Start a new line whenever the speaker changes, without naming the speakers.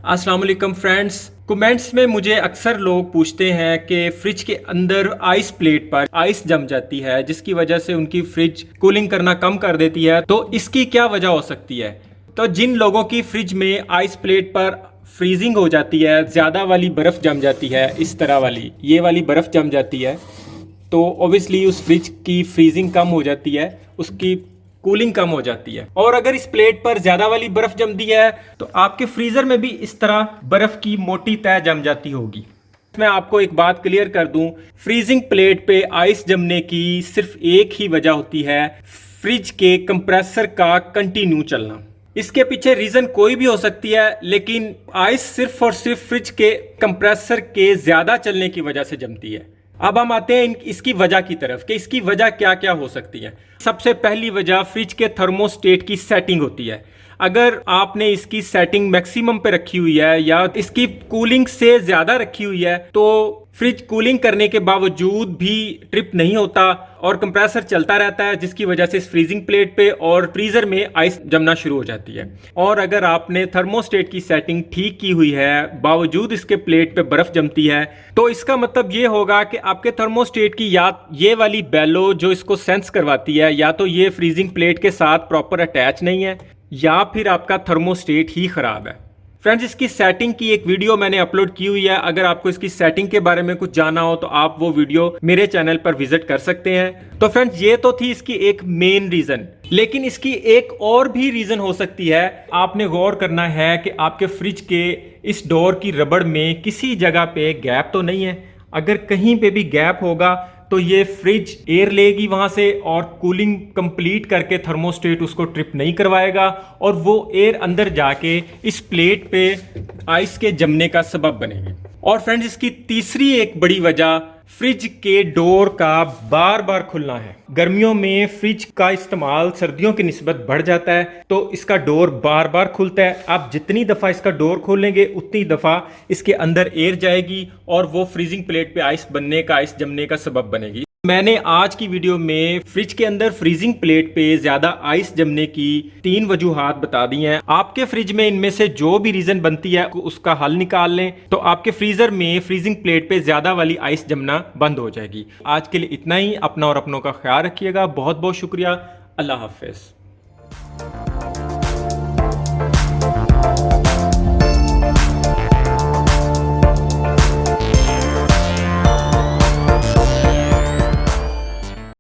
अस्सलाम वालेकुम friends. Comments में मुझे अक्सर लोग पूछते हैं कि फ्रिज के अंदर आइस प्लेट पर आइस जम जाती है जिसकी वजह से उनकी फ्रिज कूलिंग करना कम कर देती है, तो इसकी क्या वजह हो सकती है। तो जिन लोगों की फ्रिज में आइस प्लेट पर फ्रीजिंग हो जाती है, ज़्यादा वाली बर्फ़ जम जाती है, इस तरह वाली ये वाली बर्फ़ जम जाती है, तो ऑब्वियसली उस फ्रिज की फ्रीजिंग कम हो जाती है, उसकी कूलिंग कम हो जाती है। और अगर इस प्लेट पर ज्यादा वाली बर्फ जमती है तो आपके फ्रीजर में भी इस तरह बर्फ की मोटी तह जम जाती होगी। मैं आपको एक बात क्लियर कर दूं, फ्रीजिंग प्लेट पे आइस जमने की सिर्फ एक ही वजह होती है, फ्रिज के कंप्रेसर का कंटिन्यू चलना। इसके पीछे रीजन कोई भी हो सकती है, लेकिन आइस सिर्फ और सिर्फ फ्रिज के कंप्रेसर के ज्यादा चलने की वजह से जमती है। अब हम आते हैं इसकी वजह की तरफ कि इसकी वजह क्या क्या हो सकती है। सबसे पहली वजह फ्रिज के थर्मोस्टेट की सेटिंग होती है। अगर आपने इसकी सेटिंग मैक्सिमम पे रखी हुई है या इसकी कूलिंग से ज्यादा रखी हुई है तो फ्रिज कूलिंग करने के बावजूद भी ट्रिप नहीं होता और कंप्रेसर चलता रहता है, जिसकी वजह से इस फ्रीजिंग प्लेट पे और फ्रीजर में आइस जमना शुरू हो जाती है। और अगर आपने थर्मोस्टेट की सेटिंग ठीक की हुई है बावजूद इसके प्लेट पे बर्फ जमती है, तो इसका मतलब ये होगा कि आपके थर्मोस्टेट की या ये वाली बेलो जो इसको सेंस करवाती है, या तो ये फ्रीजिंग प्लेट के साथ प्रॉपर अटैच नहीं है या फिर आपका थर्मोस्टेट ही खराब है। फ्रेंड्स, इसकी सेटिंग की एक वीडियो मैंने अपलोड की हुई है। अगर आपको इसकी सेटिंग के बारे में कुछ जानना हो तो आप वो वीडियो मेरे चैनल पर विजिट कर सकते हैं। तो फ्रेंड्स, ये तो थी इसकी एक मेन रीजन, लेकिन इसकी एक और भी रीजन हो सकती है। आपने गौर करना है कि आपके फ्रिज के इस डोर की रबड़ में किसी जगह पे गैप तो नहीं है। अगर कहीं पे भी गैप होगा तो ये फ्रिज एयर लेगी वहां से और कूलिंग कंप्लीट करके थर्मोस्टेट उसको ट्रिप नहीं करवाएगा और वो एयर अंदर जाके इस प्लेट पे आइस के जमने का सबब बनेगी। और फ्रेंड्स, इसकी तीसरी एक बड़ी वजह फ्रिज के डोर का बार बार खुलना है। गर्मियों में फ्रिज का इस्तेमाल सर्दियों की निस्बत बढ़ जाता है तो इसका डोर बार बार खुलता है। आप जितनी दफ़ा इसका डोर खोलेंगे उतनी दफ़ा इसके अंदर एयर जाएगी और वो फ्रीजिंग प्लेट पे आइस बनने का, आइस जमने का सबब बनेगी। मैंने आज की वीडियो में फ्रिज के अंदर फ्रीजिंग प्लेट पे ज्यादा आइस जमने की 3 वजूहात बता दी हैं। आपके फ्रिज में इनमें से जो भी रीजन बनती है उसका हल निकाल लें तो आपके फ्रीजर में फ्रीजिंग प्लेट पे ज्यादा वाली आइस जमना बंद हो जाएगी। आज के लिए इतना ही। अपना और अपनों का ख्याल रखिएगा। बहुत बहुत शुक्रिया। अल्लाह हाफिज।